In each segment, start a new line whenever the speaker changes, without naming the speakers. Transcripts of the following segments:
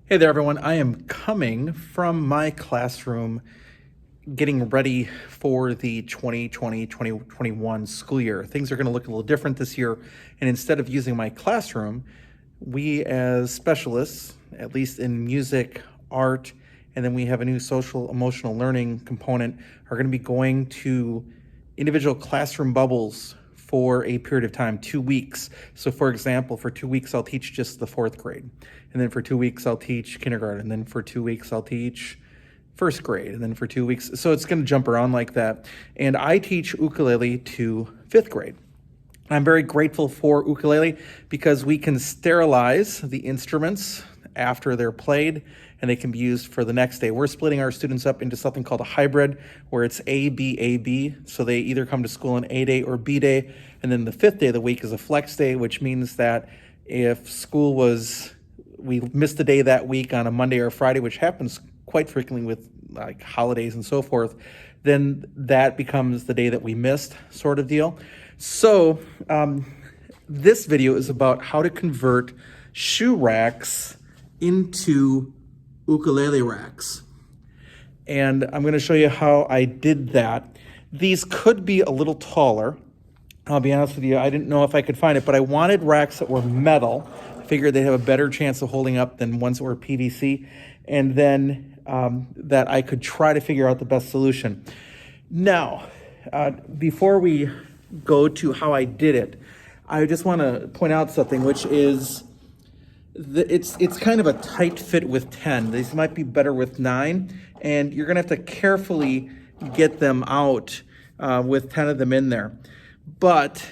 Hey there, everyone. I am coming from my classroom getting ready for the 2020-2021 school year. Things are going to look a little different this year, and instead of using my classroom, we as specialists, at least in music, art, and then we have a new social emotional learning component, are going to be going to individual classroom bubbles for a period of time, 2 weeks. So for example, for 2 weeks, I'll teach just the 4th grade. And then for 2 weeks, I'll teach kindergarten. And then for 2 weeks, I'll teach 1st grade. And then for 2 weeks, so it's gonna jump around like that. And I teach ukulele to 5th grade. I'm very grateful for ukulele because we can sterilize the instruments after they're played and they can be used for the next day. We're splitting our students up into something called a hybrid where it's A, B, A, B. So they either come to school on A day or B day. And then the 5th day of the week is a flex day, which means that if school we missed a day that week on a Monday or a Friday, which happens quite frequently with like holidays and so forth, then that becomes the day that we missed, sort of deal. So this video is about how to convert shoe racks into ukulele racks. And I'm going to show you how I did that. These could be a little taller. I'll be honest with you, I didn't know if I could find it, but I wanted racks that were metal. I figured they'd have a better chance of holding up than ones that were PVC. And then that I could try to figure out the best solution. Now, before we go to how I did it, I just want to point out something, which is it's kind of a tight fit with 10. These might be better with 9, and you're gonna have to carefully get them out with 10 of them in there. But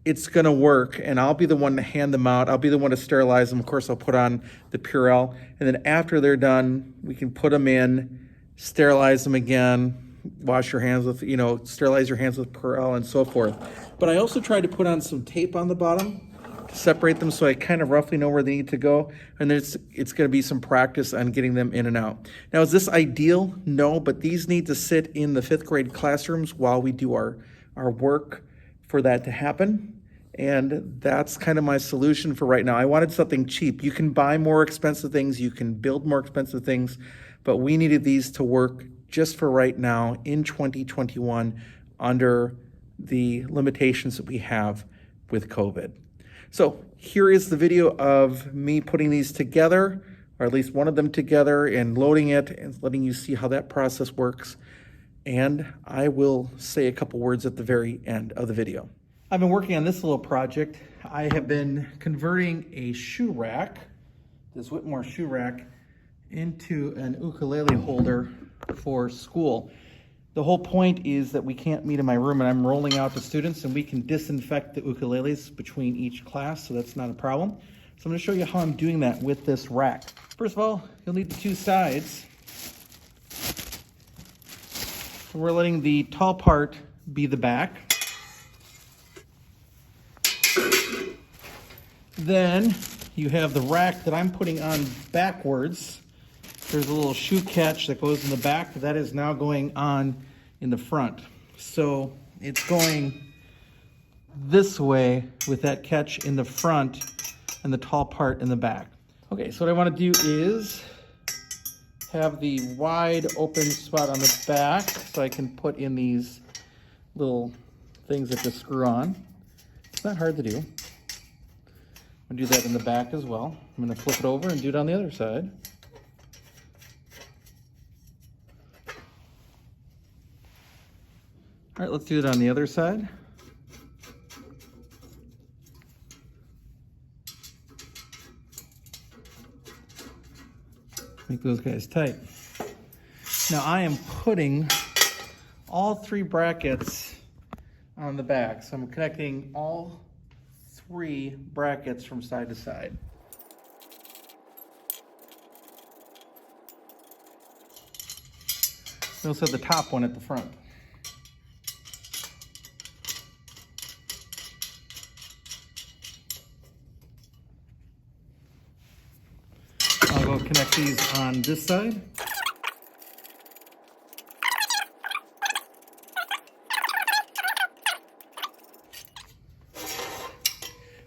it's gonna work, and I'll be the one to hand them out. I'll be the one to sterilize them. Of course, I'll put on the Purell, and then after they're done, we can put them in, sterilize them again, wash your hands with, sterilize your hands with Purell and so forth. But I also tried to put on some tape on the bottom to separate them so I kind of roughly know where they need to go. And it's going to be some practice on getting them in and out. Now, is this ideal? No, but these need to sit in the 5th grade classrooms while we do our work for that to happen. And that's kind of my solution for right now. I wanted something cheap. You can buy more expensive things, you can build more expensive things, but we needed these to work just for right now in 2021 under the limitations that we have with COVID. So here is the video of me putting these together, or at least one of them together, and loading it and letting you see how that process works. And I will say a couple words at the very end of the video. I've been working on this little project. I have been converting a shoe rack, this Whitmore shoe rack, into an ukulele holder for school. The whole point is that we can't meet in my room, and I'm rolling out to students, and we can disinfect the ukuleles between each class, so that's not a problem. So I'm going to show you how I'm doing that with this rack. First of all, you'll need the 2 sides. We're letting the tall part be the back. Then you have the rack that I'm putting on backwards. There's a little shoe catch that goes in the back. That is now going on in the front. So it's going this way with that catch in the front and the tall part in the back. Okay, so what I want to do is have the wide open spot on the back so I can put in these little things that just screw on. It's not hard to do. I'm gonna do that in the back as well. I'm gonna flip it over and do it on the other side. All right, let's do it on the other side. Make those guys tight. Now I am putting all 3 brackets on the back. So I'm connecting all 3 brackets from side to side. We also have the top one at the front. I'll go connect these on this side.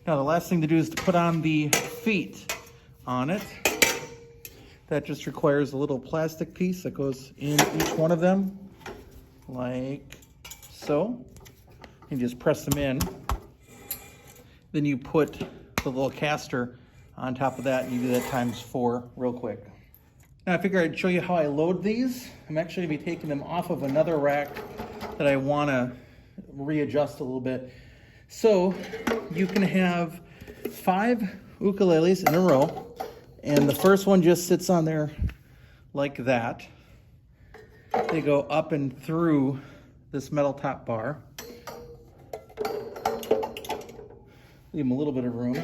Now the last thing to do is to put on the feet on it. That just requires a little plastic piece that goes in each one of them, like so. You just press them in. Then you put the little caster on top of that, and you do that ×4 real quick. Now I figured I'd show you how I load these. I'm actually going to be taking them off of another rack that I want to readjust a little bit. So you can have 5 ukuleles in a row, and the first one just sits on there like that. They go up and through this metal top bar. Leave them a little bit of room.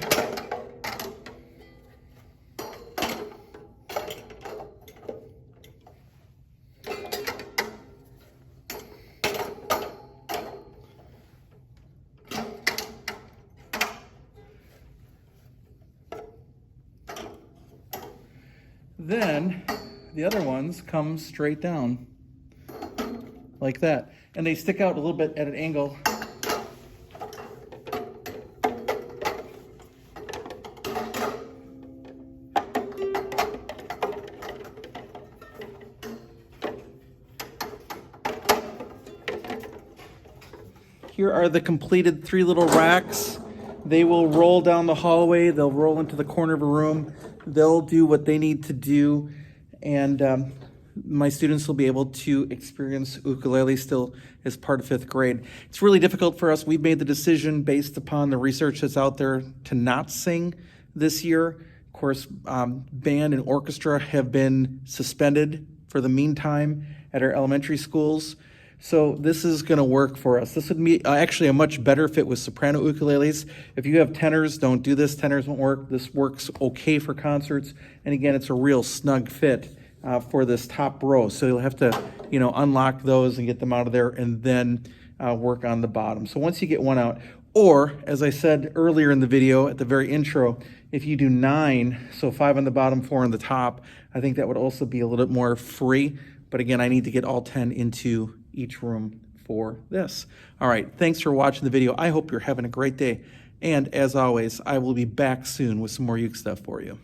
Then the other ones come straight down like that, and they stick out a little bit at an angle. Here are the completed 3 little racks. They will roll down the hallway. They'll roll into the corner of a room. They'll do what they need to do, and my students will be able to experience ukulele still as part of 5th grade. It's really difficult for us. We've made the decision based upon the research that's out there to not sing this year. Of course, band and orchestra have been suspended for the meantime at our elementary schools. So this is going to work for us. This would be actually a much better fit with soprano ukuleles. If you have tenors, don't do this. Tenors won't work. This works okay for concerts. And again, it's a real snug fit for this top row. So you'll have to, unlock those and get them out of there, and then work on the bottom. So once you get one out, or as I said earlier in the video at the very intro, if you do 9, so 5 on the bottom, 4 on the top, I think that would also be a little bit more free. But again, I need to get all 10 into each room for this. All right, thanks for watching the video. I hope you're having a great day. And as always, I will be back soon with some more Uke stuff for you.